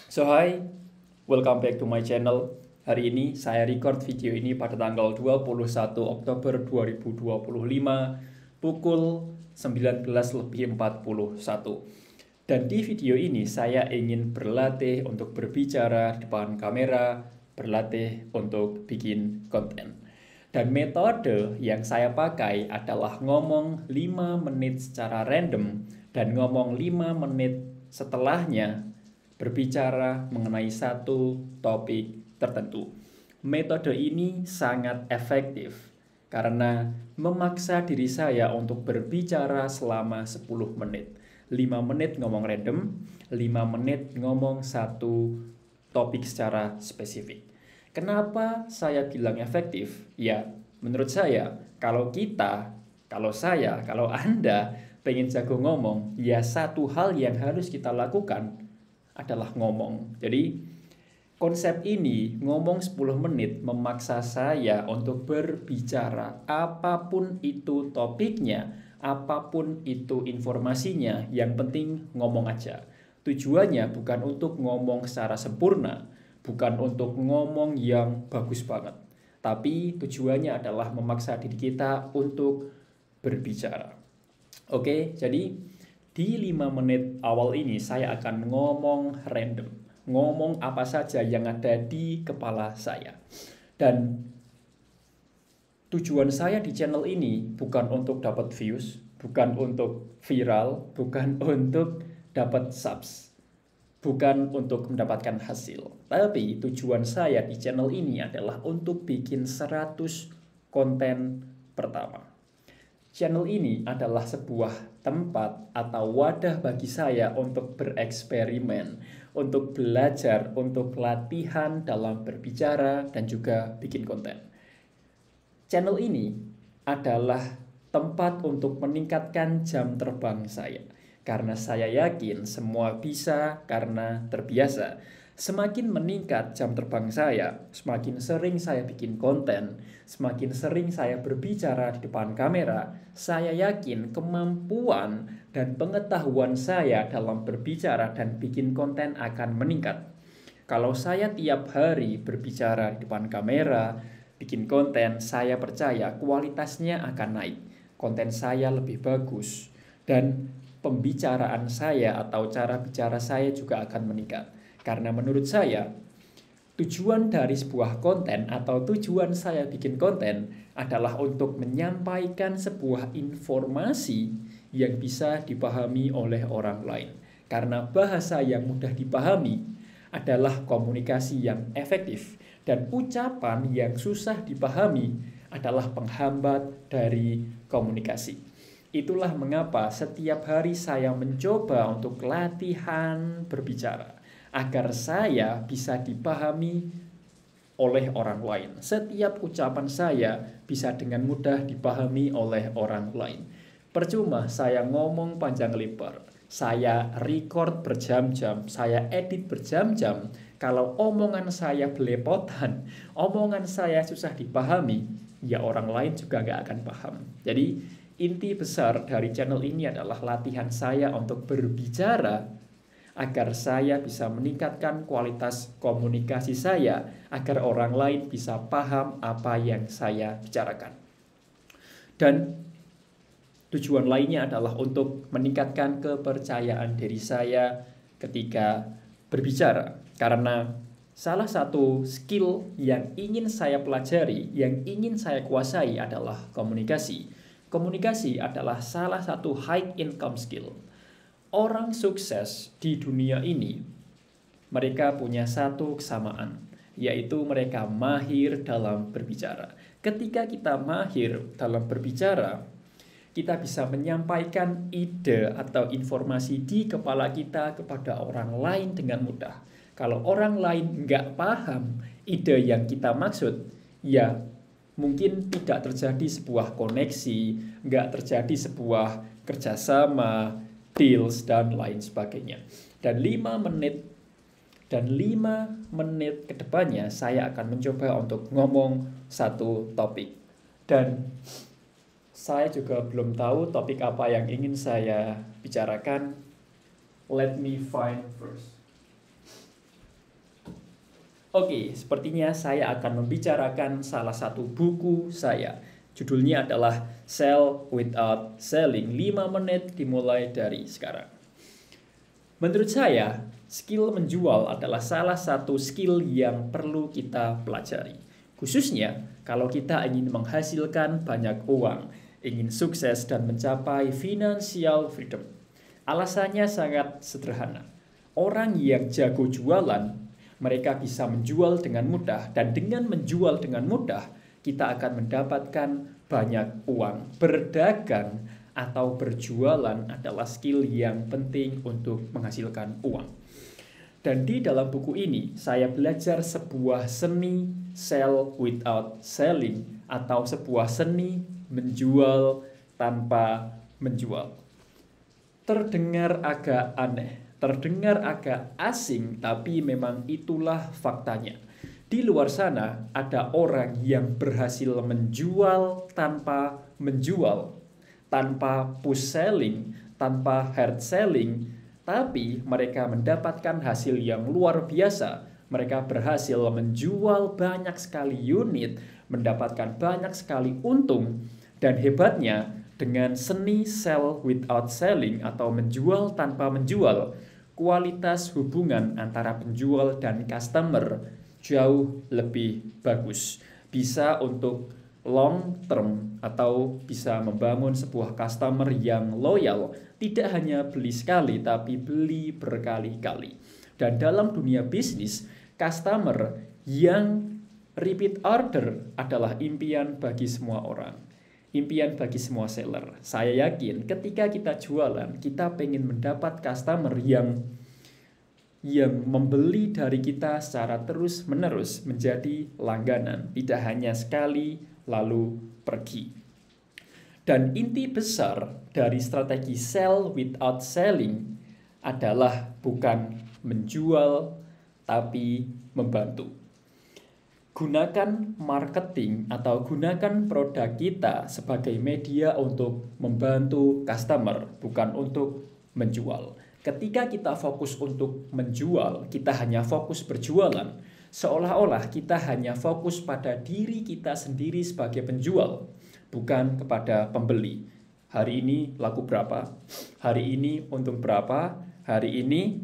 So hi, welcome back to my channel. Hari ini saya record video ini pada tanggal 21 Oktober 2025 pukul 19:41. Dan di video ini saya ingin berlatih untuk berbicara di depan kamera, berlatih untuk bikin konten. Dan metode yang saya pakai adalah ngomong 5 menit secara random dan ngomong 5 menit setelahnya berbicara mengenai satu topik tertentu. Metode ini sangat efektif karena memaksa diri saya untuk berbicara selama 10 menit. 5 menit ngomong random, 5 menit ngomong satu topik secara spesifik. Kenapa saya bilang efektif? Ya, menurut saya, kalau saya, kalau Anda pengen jago ngomong, ya satu hal yang harus kita lakukan adalah ngomong. Jadi konsep ini ngomong 10 menit memaksa saya untuk berbicara apapun itu topiknya, apapun itu informasinya, yang penting ngomong aja. Tujuannya bukan untuk ngomong secara sempurna, bukan untuk ngomong yang bagus banget, tapi tujuannya adalah memaksa diri kita untuk berbicara. Oke, jadi di 5 menit awal ini saya akan ngomong random. Ngomong apa saja yang ada di kepala saya. Dan tujuan saya di channel ini bukan untuk dapat views, bukan untuk viral, bukan untuk dapat subs, bukan untuk mendapatkan hasil. Tapi tujuan saya di channel ini adalah untuk bikin 100 konten pertama. Channel ini adalah sebuah tempat atau wadah bagi saya untuk bereksperimen, untuk belajar, untuk latihan dalam berbicara dan juga bikin konten. Channel ini adalah tempat untuk meningkatkan jam terbang saya. Karena saya yakin semua bisa karena terbiasa. Semakin meningkat jam terbang saya, semakin sering saya bikin konten, semakin sering saya berbicara di depan kamera, saya yakin kemampuan dan pengetahuan saya dalam berbicara dan bikin konten akan meningkat. Kalau saya tiap hari berbicara di depan kamera, bikin konten, saya percaya kualitasnya akan naik. Konten saya lebih bagus dan pembicaraan saya atau cara bicara saya juga akan meningkat. Karena menurut saya, tujuan dari sebuah konten atau tujuan saya bikin konten adalah untuk menyampaikan sebuah informasi yang bisa dipahami oleh orang lain. Karena bahasa yang mudah dipahami adalah komunikasi yang efektif dan ucapan yang susah dipahami adalah penghambat dari komunikasi. Itulah mengapa setiap hari saya mencoba untuk latihan berbicara agar saya bisa dipahami oleh orang lain. Setiap ucapan saya bisa dengan mudah dipahami oleh orang lain. Percuma saya ngomong panjang lebar, saya record berjam-jam, saya edit berjam-jam. Kalau omongan saya belepotan, omongan saya susah dipahami, ya orang lain juga nggak akan paham. Jadi inti besar dari channel ini adalah latihan saya untuk berbicara agar saya bisa meningkatkan kualitas komunikasi saya, agar orang lain bisa paham apa yang saya bicarakan. Dan tujuan lainnya adalah untuk meningkatkan kepercayaan diri saya ketika berbicara. Karena salah satu skill yang ingin saya pelajari, yang ingin saya kuasai adalah komunikasi. Komunikasi adalah salah satu high income skill. Orang sukses di dunia ini, mereka punya satu kesamaan, yaitu mereka mahir dalam berbicara. Ketika kita mahir dalam berbicara, kita bisa menyampaikan ide atau informasi di kepala kita kepada orang lain dengan mudah. Kalau orang lain nggak paham ide yang kita maksud, ya mungkin tidak terjadi sebuah koneksi, nggak terjadi sebuah kerjasama, deals, dan lain sebagainya. Dan 5 menit ke depannya saya akan mencoba untuk ngomong satu topik. Dan saya juga belum tahu topik apa yang ingin saya bicarakan. Let me find first. Oke, sepertinya saya akan membicarakan salah satu buku saya. Judulnya adalah Sell Without Selling. 5 menit dimulai dari sekarang. Menurut saya, skill menjual adalah salah satu skill yang perlu kita pelajari. Khususnya kalau kita ingin menghasilkan banyak uang, ingin sukses dan mencapai financial freedom. Alasannya sangat sederhana. Orang yang jago jualan, mereka bisa menjual dengan mudah, dan dengan menjual dengan mudah, kita akan mendapatkan banyak uang. Berdagang atau berjualan adalah skill yang penting untuk menghasilkan uang. Dan di dalam buku ini, saya belajar sebuah seni sell without selling, atau sebuah seni menjual tanpa menjual. Terdengar agak aneh, terdengar agak asing, tapi memang itulah faktanya. Di luar sana ada orang yang berhasil menjual tanpa menjual, tanpa push selling, tanpa hard selling, tapi mereka mendapatkan hasil yang luar biasa. Mereka berhasil menjual banyak sekali unit, mendapatkan banyak sekali untung, dan hebatnya dengan seni sell without selling atau menjual tanpa menjual, kualitas hubungan antara penjual dan customer jauh lebih bagus. Bisa untuk long term atau bisa membangun sebuah customer yang loyal, tidak hanya beli sekali tapi beli berkali-kali. Dan dalam dunia bisnis, customer yang repeat order adalah impian bagi semua orang, impian bagi semua seller. Saya yakin ketika kita jualan, kita pengen mendapat customer yang membeli dari kita secara terus-menerus menjadi langganan, tidak hanya sekali lalu pergi. Dan inti besar dari strategi sell without selling adalah bukan menjual tapi membantu. Gunakan marketing atau gunakan produk kita sebagai media untuk membantu customer, bukan untuk menjual. Ketika kita fokus untuk menjual, kita hanya fokus berjualan, seolah-olah kita hanya fokus pada diri kita sendiri sebagai penjual, bukan kepada pembeli. Hari ini laku berapa? Hari ini untung berapa? Hari ini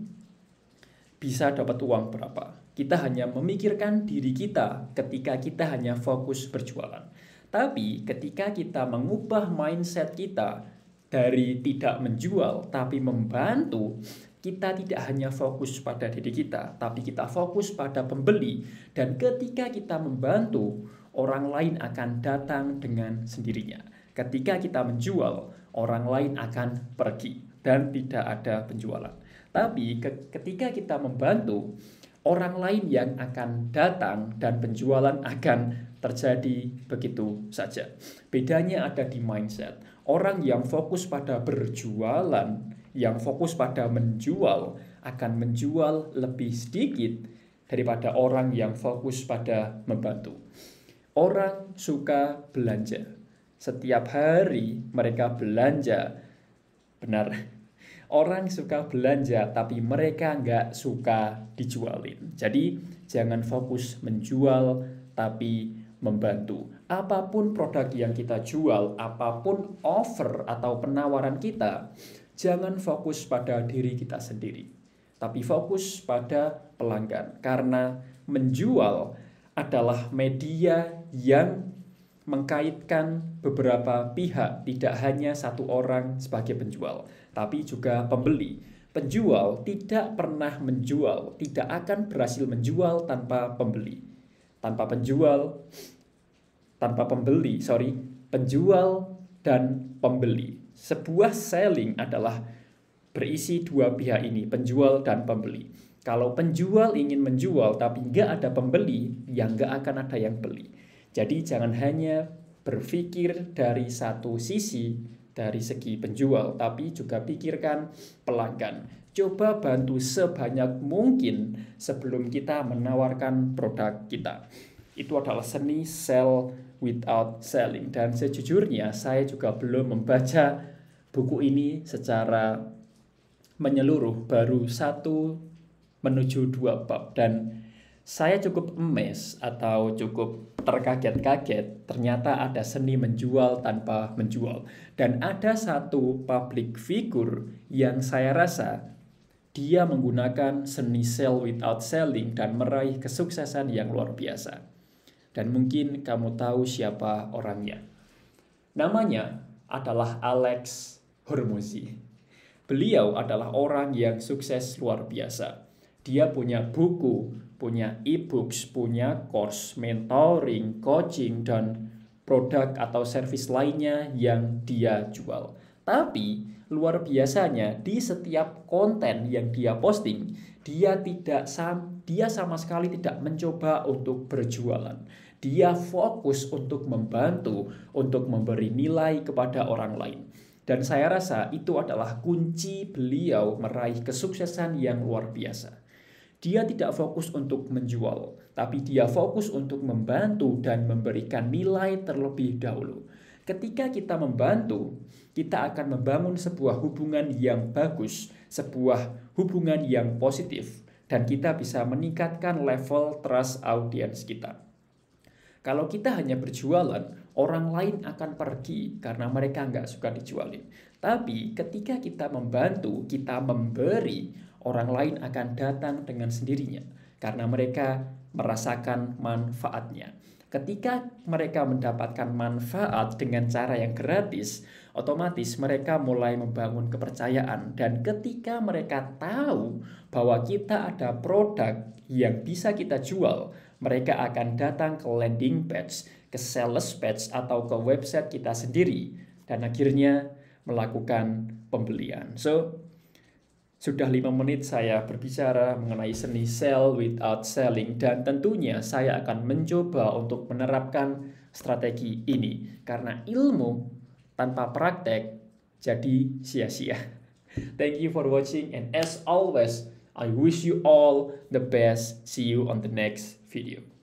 bisa dapat uang berapa? Kita hanya memikirkan diri kita ketika kita hanya fokus berjualan. Tapi ketika kita mengubah mindset kita dari tidak menjual tapi membantu, kita tidak hanya fokus pada diri kita, tapi kita fokus pada pembeli. Dan ketika kita membantu, orang lain akan datang dengan sendirinya. Ketika kita menjual, orang lain akan pergi dan tidak ada penjualan. Tapi ketika kita membantu, orang lain yang akan datang dan penjualan akan terjadi begitu saja. Bedanya ada di mindset. Orang yang fokus pada berjualan, yang fokus pada menjual, akan menjual lebih sedikit daripada orang yang fokus pada membantu. Orang suka belanja. Setiap hari mereka belanja. Benar. Orang suka belanja, tapi mereka nggak suka dijualin. Jadi jangan fokus menjual, tapi membantu. Apapun produk yang kita jual, apapun offer atau penawaran kita, jangan fokus pada diri kita sendiri, tapi fokus pada pelanggan. Karena menjual adalah media yang mengkaitkan beberapa pihak, tidak hanya satu orang sebagai penjual, tapi juga pembeli. Penjual tidak pernah menjual, tidak akan berhasil menjual tanpa pembeli. Tanpa penjual dan pembeli. Sebuah selling adalah berisi dua pihak ini, penjual dan pembeli. Kalau penjual ingin menjual tapi nggak ada pembeli, ya nggak akan ada yang beli. Jadi jangan hanya berpikir dari satu sisi, dari segi penjual, tapi juga pikirkan pelanggan. Coba bantu sebanyak mungkin sebelum kita menawarkan produk kita. Itu adalah seni sell without selling. Dan sejujurnya saya juga belum membaca buku ini secara menyeluruh, baru 1 menuju 2 bab. Dan Saya cukup amazed atau cukup terkaget-kaget, ternyata ada seni menjual tanpa menjual. Dan ada satu public figure yang saya rasa dia menggunakan seni sell without selling dan meraih kesuksesan yang luar biasa. Dan mungkin kamu tahu siapa orangnya. Namanya adalah Alex Hormozi. Beliau adalah orang yang sukses luar biasa. Dia punya buku, punya e-books, punya course, mentoring, coaching, dan produk atau service lainnya yang dia jual. Tapi luar biasanya di setiap konten yang dia posting, dia sama sekali tidak mencoba untuk berjualan. Dia fokus untuk membantu, untuk memberi nilai kepada orang lain. Dan saya rasa itu adalah kunci beliau meraih kesuksesan yang luar biasa. Dia tidak fokus untuk menjual, tapi dia fokus untuk membantu dan memberikan nilai terlebih dahulu. Ketika kita membantu, kita akan membangun sebuah hubungan yang bagus, sebuah hubungan yang positif, dan kita bisa meningkatkan level trust audience kita. Kalau kita hanya berjualan, orang lain akan pergi karena mereka nggak suka dijualin. Tapi ketika kita membantu, kita memberi, orang lain akan datang dengan sendirinya karena mereka merasakan manfaatnya. Ketika mereka mendapatkan manfaat dengan cara yang gratis, otomatis mereka mulai membangun kepercayaan. Dan ketika mereka tahu bahwa kita ada produk yang bisa kita jual, mereka akan datang ke landing page, ke sales page, atau ke website kita sendiri. Dan akhirnya melakukan pembelian. So, sudah 5 menit saya berbicara mengenai seni sell without selling, dan tentunya saya akan mencoba untuk menerapkan strategi ini karena ilmu tanpa praktek jadi sia-sia. Thank you for watching, and as always, I wish you all the best. See you on the next video.